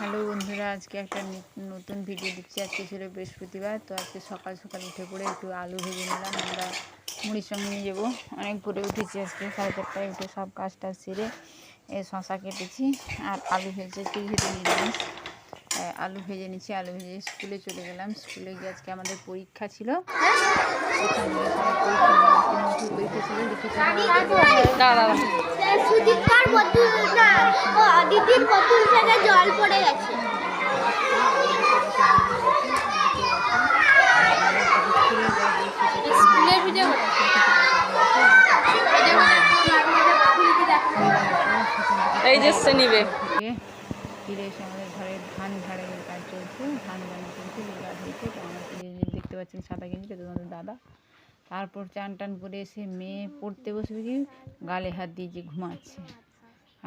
Hello বন্ধুরা, আজকে একটা নতুন ভিডিও দিচ্ছি। আজকে ছিল বৃহস্পতিবার, তো আজকে সকাল সকাল উঠে পড়ে একটু আলু ভেজে নিলাম। আমরা মুড়ির সঙ্গে নিয়ে যাবো। অনেক ভোরে উঠেছি আজকে, 4:30টায় উঠে সব কাজটা সেরে শশা কেটেছি আর আলু ভেজে খেতে নিরামিষ। আলু ভেজে নিচ্ছি, আলু ভেজে স্কুলে চলে গেলাম। স্কুলে গিয়ে আজকে আমাদের পরীক্ষা ছিল, সেখানে পরীক্ষা ছিল লিখেছি। জল পড়ে গেছে। এই যে নিবে ফিরে এসে আমাদের ঘরে ধান ঝাড়াইয়ের কাজ চলছে, ধান বানা চলছে, গাছ হয়েছে। তো আমাকে দেখতে পাচ্ছেন সাদা গেঞ্জি, তো তোমাদের দাদা। তারপর চান টান করে এসে মেয়ে পড়তে বসবে কি গালে হাত দিয়ে যে ঘুমাচ্ছে।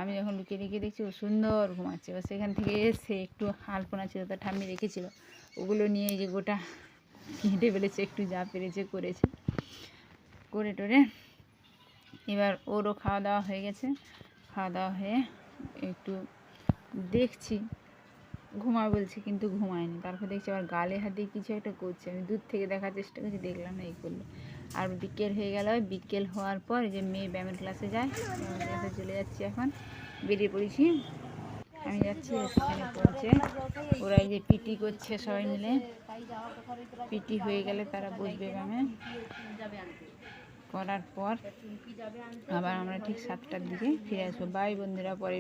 আমি যখন লুকিয়ে রেখে দেখছি ও সুন্দর ঘুমাচ্ছে। ও সেখান থেকে এসে একটু আলপনা ছিল, তার ঠাম্মি রেখেছিল, ওগুলো নিয়ে যে গোটা কেটে ফেলেছে, একটু যা পেরেছে করেছে, করে টোরে এবার ওরও খাওয়া দাওয়া হয়ে গেছে। খাওয়া দাওয়া হয়ে একটু দেখছি ঘুমায় বলছে, কিন্তু ঘুমায়নি। তারপর দেখছি আবার গালে হাত দিয়ে কিছু একটা করছে। আমি দূর থেকে দেখার চেষ্টা করছি, দেখলাম না, এই করলো। আর বিকেল হয়ে গেল। বিকেল হওয়ার পর যে মেয়ে ব্যায়ামের ক্লাসে যায়, ব্যায়ামের ক্লাসে চলে যাচ্ছি। এখন বেরিয়ে পড়েছি, আমি যাচ্ছি। সেখানে পৌঁছে ওরা এই যে পিটি করছে সবাই মিলে। পিটি হয়ে গেলে তারা বসবে ব্যায়ামে। করার পর আবার আমরা ঠিক 7টার দিকে ফিরে আসবো। বাই বন্ধুরা, পরে